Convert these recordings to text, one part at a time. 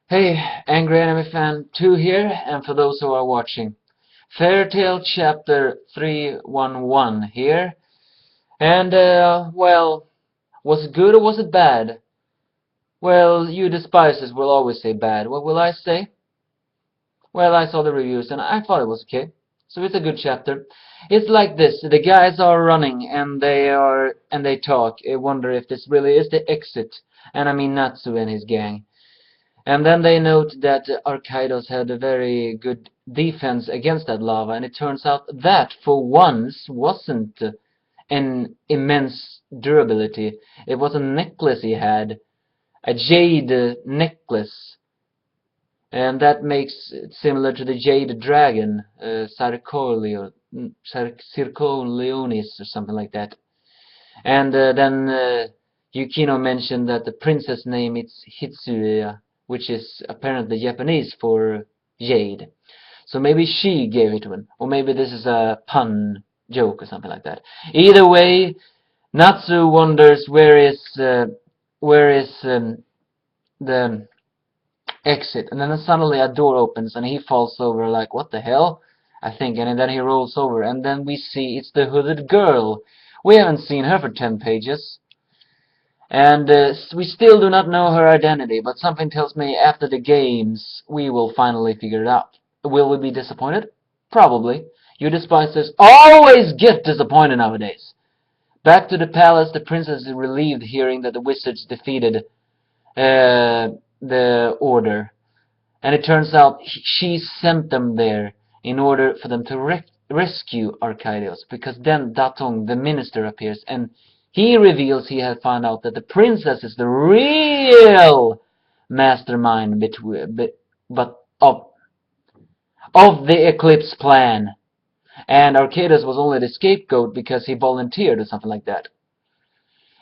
Hey, Angry Anime Fan 2 here, and for those who are watching, Fairy Tail Chapter 311 here. And, well, was it good or was it bad? Well, you despisers will always say bad. What will I say? Well, I saw the reviews and I thought it was okay. So it's a good chapter. It's like this: the guys are running and they talk. I wonder if this really is the exit. And I mean Natsu and his gang. And then they note that Archaidos had a very good defense against that lava, and it turns out that, for once, wasn't an immense durability. It was a necklace he had, a jade necklace, and that makes it similar to the jade dragon, Circoleonis or something like that. And then Yukino mentioned that the princess name is Hitsuya, which is apparently Japanese for jade. So maybe she gave it to him, or maybe this is a pun joke or something like that. Either way, Natsu wonders where is the exit, and then suddenly a door opens and he falls over like, what the hell? I think, and then he rolls over, and then we see it's the hooded girl. We haven't seen her for 10 pages. And we still do not know her identity, but something tells me after the games we will finally figure it out. Will we be disappointed? Probably. You despisers always get disappointed nowadays. Back to the palace, the princess is relieved hearing that the wizards defeated the order. And it turns out she sent them there in order for them to rescue Archaidos, because then Datong, the minister, appears, and he reveals he had found out that the princess is the real mastermind but of the Eclipse plan. And Arcadus was only the scapegoat because he volunteered or something like that.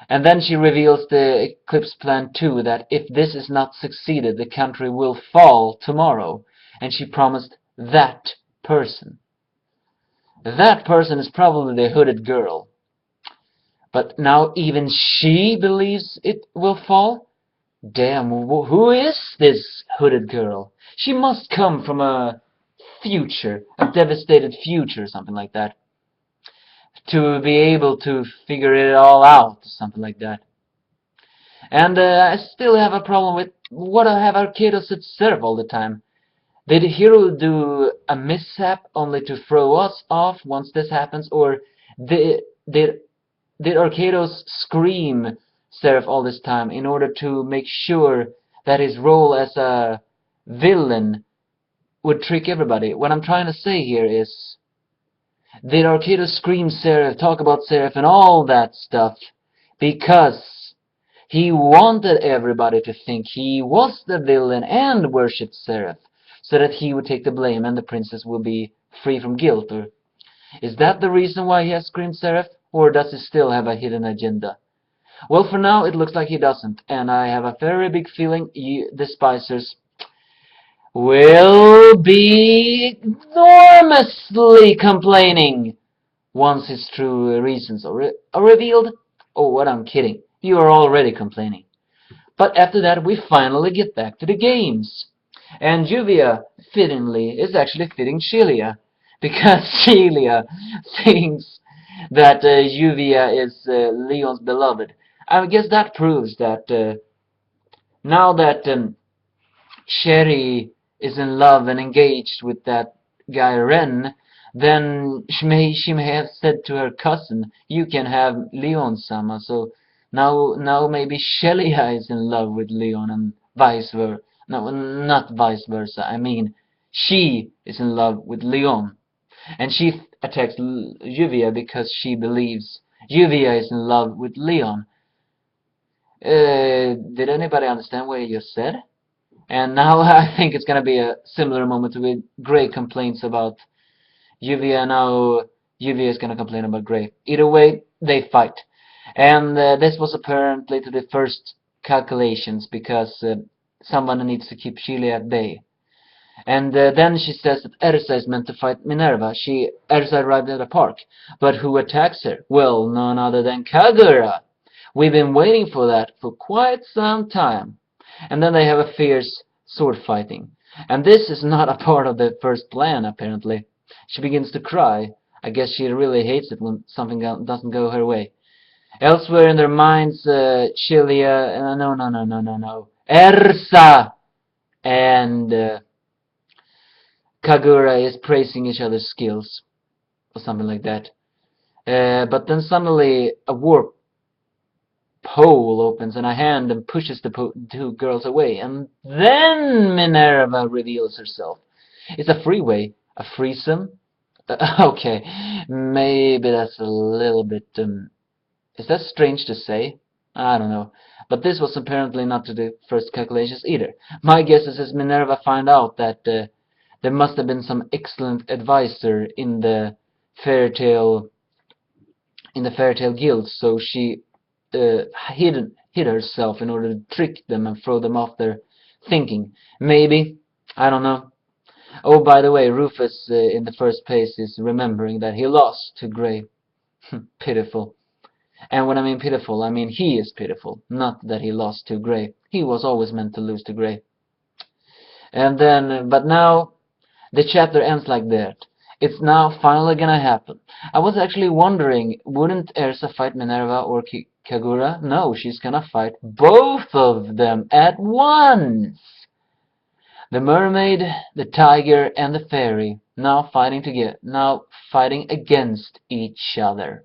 And then she reveals the Eclipse plan too, that if this is not succeeded, the country will fall tomorrow. And she promised that person. That person is probably the hooded girl. But now even she believes it will fall? Damn, who is this hooded girl? She must come from a future, a devastated future, something like that, to be able to figure it all out, something like that. And I still have a problem with what have Arcadus observed all the time. Did Hero do a mishap only to throw us off once this happens, or did did Arcadus scream Seraph all this time in order to make sure that his role as a villain would trick everybody? What I'm trying to say here is, did Arcadus scream Seraph, talk about Seraph and all that stuff because he wanted everybody to think he was the villain and worshipped Seraph, so that he would take the blame and the princess will be free from guilt? Or is that the reason why he has screamed Seraph? Or does he still have a hidden agenda? Well, for now, it looks like he doesn't, and I have a very big feeling you despisers will be enormously complaining once his true reasons are revealed. Oh, what, I'm kidding. You are already complaining. But after that, we finally get back to the games. And Juvia, fittingly, is actually fitting Shelia, because Shelia thinks that Juvia is Leon's beloved. I guess that proves that now that Sherry is in love and engaged with that guy Ren, then she may have said to her cousin, "You can have Leon, Sama." So now maybe Shelia is in love with Leon and vice versa. No, not vice versa. I mean, she is in love with Leon, and she attacks Juvia because she believes Juvia is in love with Leon. Did anybody understand what I just said? And now I think it's going to be a similar moment with Gray complaints about Juvia. Now Juvia is going to complain about Gray. Either way, they fight. And this was apparently to the first calculations, because someone needs to keep Shelia at bay. And then she says that Ersa is meant to fight Minerva. Ersa arrived at the park. But who attacks her? Well, none other than Kagura. We've been waiting for that for quite some time. And then they have a fierce sword fighting. And this is not a part of the first plan, apparently. She begins to cry. I guess she really hates it when something doesn't go her way. Elsewhere in their minds, Chilia, no, Ersa and Kagura is praising each other's skills, or something like that. But then suddenly a warp pole opens and a hand and pushes the two girls away, and then Minerva reveals herself. It's a freeway, a threesome. Okay, maybe that's a little bit. Is that strange to say? I don't know. But this was apparently not to the first calculations either. My guess is as Minerva found out that there must have been some excellent advisor in the fairy tale guild, so she hid herself in order to trick them and throw them off their thinking. Maybe. I don't know. Oh, by the way, Rufus in the first place is remembering that he lost to Grey. Pitiful. And when I mean pitiful, I mean he is pitiful, not that he lost to Grey. He was always meant to lose to Grey. And then, but now, the chapter ends like that. It's now finally gonna happen. I was actually wondering, wouldn't Ersa fight Minerva or Kagura? No, she's gonna fight both of them at once! The mermaid, the tiger, and the fairy now fighting against each other.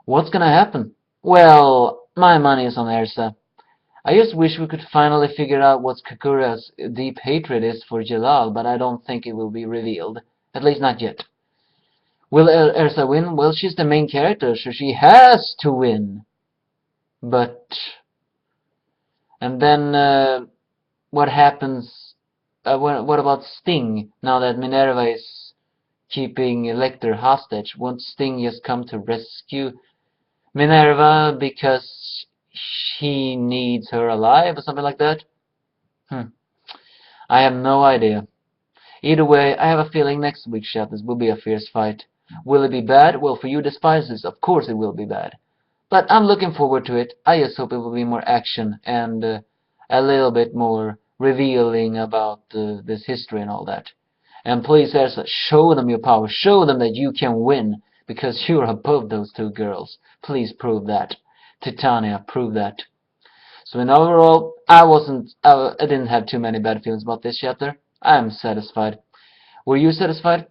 What's gonna happen? Well, my money is on Ersa. I just wish we could finally figure out what Kakura's deep hatred is for Jalal, but I don't think it will be revealed. At least not yet. Will Ersa win? Well, she's the main character, so she has to win. But... And then, what happens... what about Sting, now that Minerva is keeping Lecter hostage? Won't Sting just come to rescue Minerva because he needs her alive or something like that? I have no idea. Either way, I have a feeling next week's chapters will be a fierce fight. Will it be bad? Well, for you despisers, of course it will be bad. But I'm looking forward to it. I just hope it will be more action and a little bit more revealing about this history and all that. And please, Ersa, show them your power. Show them that you can win, because you're above those two girls. Please prove that. Titania, prove that. So in overall, I didn't have too many bad feelings about this chapter. I'm satisfied. Were you satisfied?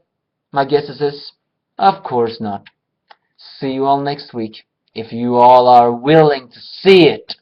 My guess is this. Of course not. See you all next week, if you all are willing to see it.